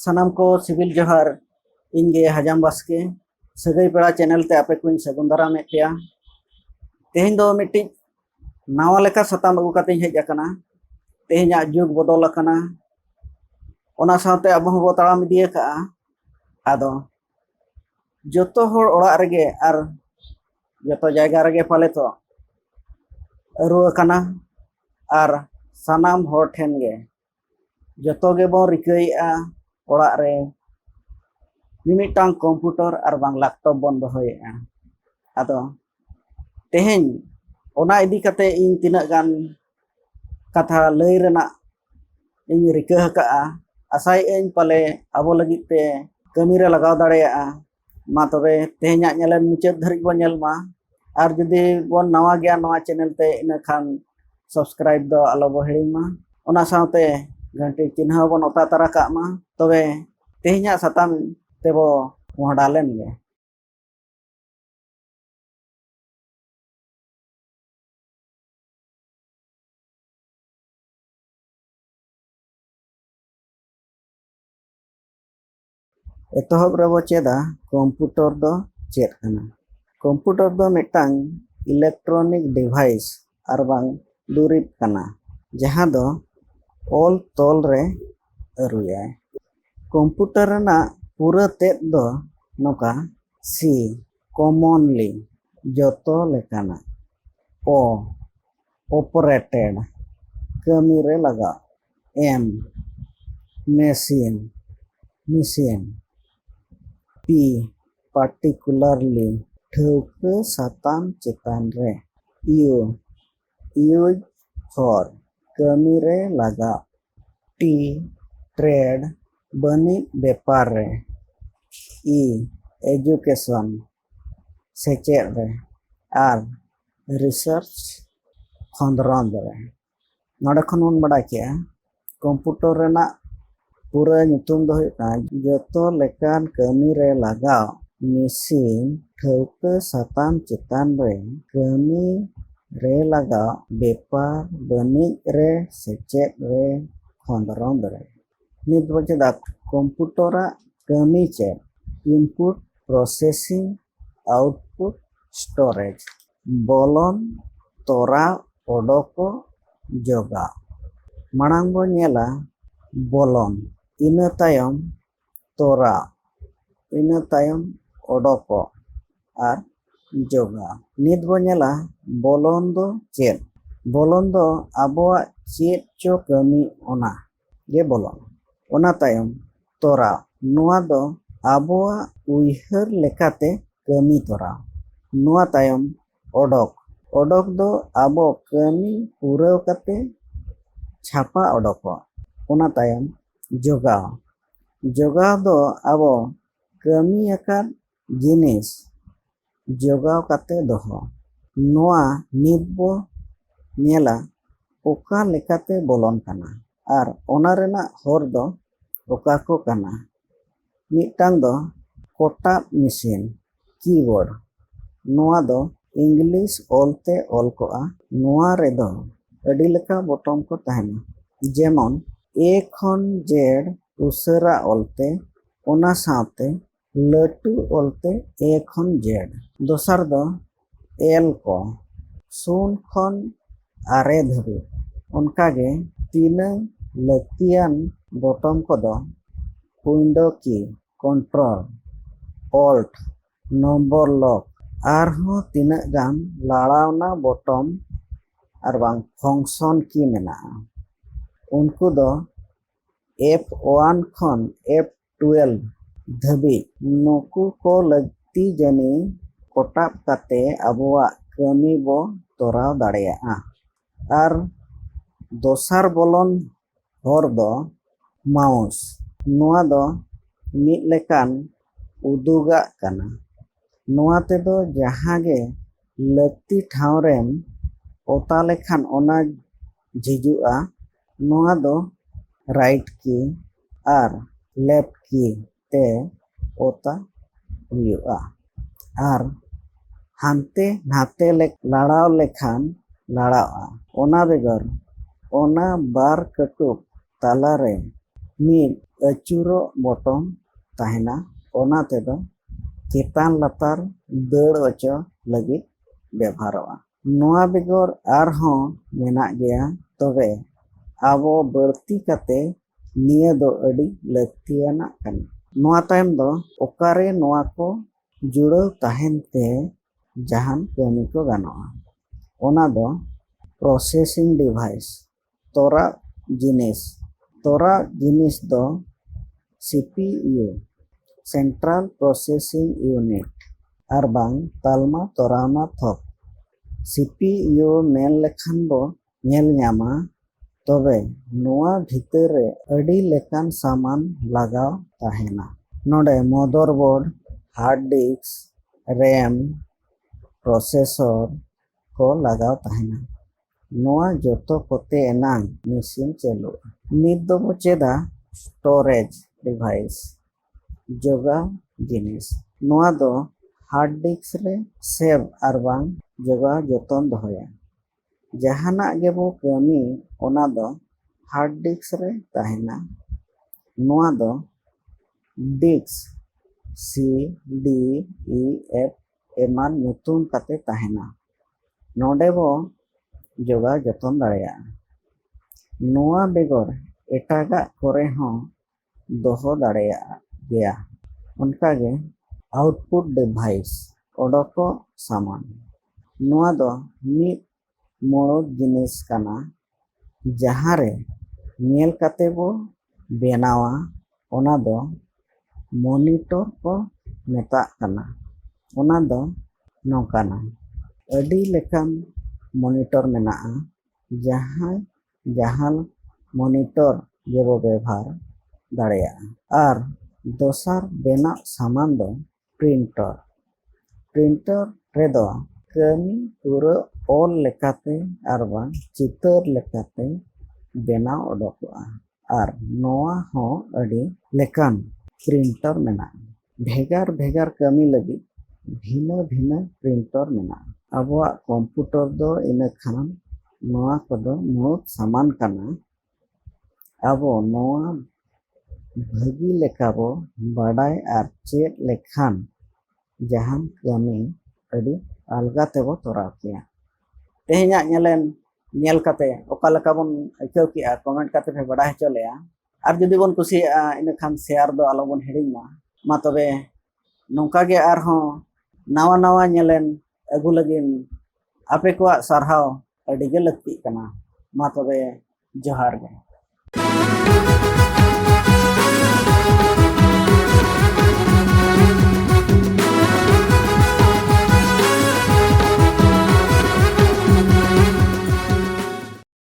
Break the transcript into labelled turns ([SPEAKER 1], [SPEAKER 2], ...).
[SPEAKER 1] सानाम को सिविल जोहार इंगे हजाम बास्के सगई पेड़ा चैनल ते आपे कुछ सगुन दाराम पेया तेहें दो मिट्टी नावा लेका सताम अगु काते हेज आकना तेहें जुग बदल आकना ओना साथे अब हबो ताड़ाम इदि का आदो जतो हर ओड़ा रेगे आर जतो जायगा रेगे पाले तो रुआ आकना आर सानाम हर ठेन गे जतो गे बो रिकाइआ ओड़ा रे मिमिटांग कंप्यूटर और बांग लैपटॉप बन दोहोयेआ आदो तेहें ओना इदि काते इन तिना गान कथा लई रेना इन रिका हका आसाय इन पाले आबो लगित ते कमी रे लगाव दाड़ेया मा तबे तेहें नेलन मुचाद धरिक बो नेल मा आर जदि बोन नवा गया नवा चैनल ते इन खान सब्सक्राइब दो आलो बो हिड़िंग मा ओना साथे घंटी चिन्ह बन ओता तारा का मा तबे तेहें सताम तेबो मोहडालेन गे एतहब रबो चेदा कंप्यूटर दो चेद कना कंप्यूटर दो मिटांग इलेक्ट्रॉनिक डिवाइस आर बांग दुरिब कना जहां दो ऑल तोल रे अरुया कंप्यूटर ना पूरा तेद दो नोका सी कॉमनली जतो लेकाना ओ ऑपरेटेड कमी रे लगा एम मशीन पी पार्टिकुलरली ठौके साताम चेतान रे यूज फॉर कमी रे लगा टी ट्रेड बनी व्यापार रे ई एजुकेशन सेचेद रे आर रिसर्च खंदरन रे नोडे खन बन बड़ा के कंप्यूटर रेना पूरा नितुम दो जतो लेकान कमी रे लगाव मशीन ठौके साताम चेतान रे कमी रे लगाव व्यापार बनिज रे सेचेद रे खंदरन रे नित बचदा कंप्यूटर कमी चेद इनपुट प्रोसेसिंग आउटपुट स्टोरेज बोलन तोरा ओडोको जोगा मांग बो नेला बोलन इना तायम तोरा इना तायम ओडोको आर जोगा नित बो नेला बोलन दो चेद बोलन दो आबोआ चेद चो कमी ओना गे बोलन ओना तायम तोरा नुआ दो आबोआ उइहर लेकाते कमी तोरा नुआ तायम ओडोक दो आबो कमी पूरा काते छापा ओडोको ओना तायम जोगाव दो आबो कमी अकान जिनिस जोगाव काते दोहो नुआ नित बो नेला ओका लेकाते बोलन काना आर ओना रेना हर दो ओका को काना मिटांग दो कोटा मशीन कीबोर्ड नुआ दो इंग्लिश ओलते ओल कोआ नुआ रे दो अडी लेका बटन को तहना जेमन ए खन जेड उसरा ओलते ओना साथे लटू ओलते ए खन जेड दोसर दो एल को सुन खन आरे धबी उनकागे तीन लतियान बटन को दो विंडो की कंट्रोल ऑल्ट नंबर लॉक आरहो तीन गान लाड़ावना बटन आर बांग फंक्शन की मेना उनको दो F1 खन F12 धबी नुकु को लगती जनी कोटाप काते अबुआ कमी बो तोराव दाड़ेया आर दोसर बोलन हर दो माउस नुआ दो मिद लेकान उदुगा काना नुआ ते दो जहां गे लगती ठावरेम ओता लेखान ओना झिजुआ नुआ दो राइट की आर लेफ्ट की ते ओता हुआ आर हानते नाते लाड़ाव लेखान लाड़ावा ओना बेगर ओना बार कटुक तालारे मीद achuro bottom tahena ona tedo chetan latar deur ocho lagit ব্যবহারᱚᱜᱼᱟ। ᱱᱚᱣᱟ ᱵᱮᱜᱚᱨ ᱟᱨᱦᱚᱸ ᱢᱮᱱᱟᱜ ᱜᱮᱭᱟ, ᱛᱚᱵᱮ ᱟᱵᱚ ᱵᱟᱹᱲᱛᱤ ᱠᱟᱛᱮ ᱱᱤᱭᱟᱹ ᱫᱚ ᱟᱹᱰᱤ ᱞᱟᱹᱠᱛᱤᱭᱟᱱᱟᱜ ᱠᱟᱱᱟ। ᱱᱚᱣᱟ ᱛᱟᱭᱚᱢ ᱫᱚ ᱚᱠᱟᱨᱮ ᱱᱚᱣᱟ ᱠᱚ ᱡᱩᱲᱟᱹᱣ ᱛᱟᱦᱮᱱ ᱛᱮ ᱡᱟᱦᱟᱱ ᱠᱟᱹᱢᱤ ᱠᱚ ᱜᱟᱱᱚᱜᱼᱟ, ᱚᱱᱟ ᱫᱚ ᱯᱨᱚᱥᱮᱥᱤᱝ ᱰᱤভাইᱥ ᱛᱚᱨᱟᱜ ᱡᱤᱱᱤᱥ ᱫᱚ CPU ᱥᱮᱱᱴᱨᱟᱞ ᱯᱨᱚᱥᱮᱥᱤᱝ ᱤউᱱᱤᱴ ᱟᱨ ᱵᱟᱝ ᱛᱟᱞᱢᱟ ᱛᱚᱨᱟᱣᱱᱟ ᱛᱷᱚᱠ। CPU ᱢᱮᱱ ᱞᱮᱠᱷᱟᱱ ᱵᱚ ᱧᱮᱞ ᱧᱟᱢᱟ, ᱛᱚᱵᱮ ᱱᱚᱣᱟ ᱵᱷᱤᱛᱟᱹᱨ ᱨᱮ ᱟᱹᱰᱤ ᱞᱮᱠᱟᱱ ᱥᱟᱢᱟᱱ ᱞᱟᱜᱟᱣ ᱛᱟᱦᱮᱱᱟ। ᱱᱚᱰᱮ ᱢᱟᱫᱟᱨᱵᱳর্ড, হার্ড ডিস্ক, RAM, প্রসেসর को लगाव तहना। नोआ जोतो कोते एनांग मशीन चलुआ। नित दो बो चेदा स्टोरेज डिवाइस जोगा जिनिस। नोआ दो हार्ड डिस्क रे सेव आर बांग जोगा जतन दोहया। जहाना गे बो कमी ओना दो हार्ड डिस्क रे तहना। नोआ दो डिस्क CDEF एमान nyutum kate tahena। नोडे बो जोगा जतन दाड़ेया। नोआ बेगर एटागा कोरे हों दोहो दाड़ेया गया। उनकागे आउटपुट डिवाइस ओडोको सामान। नोआ दो मित मोड़ो जिनिस काना जहारे नेल काते बो बेनावा, ओना दो मॉनिटर को मेता काना। ओना दो नोकाना अडी लेकान मॉनिटर मेनाआ, जहां मॉनिटर जेबो व्यवहार दाड़ेया। आर दोसार बेना सामान दो प्रिंटर रेदो कमी पूरा ऑल लेकाते आर बांग चितर लेकाते बेनाव ओडोकोआ। आर नोआ हो अडी लेकान प्रिंटर मेना। भेगार भेगार कमी लगी भिन्न भिन्न प्रिंटर मेना। अबुआ कंप्यूटर दो इन खान नोआ कदो मूल सामान काना। अबो नोआ भागी लेकाबो बाडाय आर चेक लेखान जहान कमी अडी अलगा तेबो तोराव किया। तेहेኛ ñel kate oka leka bon aikaw ki'a comment kate पे बाडाय हचो लेया। आर जुदी बोन कुसिया इन खान शेयर दो आलो बोन हिड़िñ मा तबे नौका गे आरहों नावा नावा ñelen अगु लगिन आपे को सारहाव अडिगे लगती कना। मा तबे जोहार गे।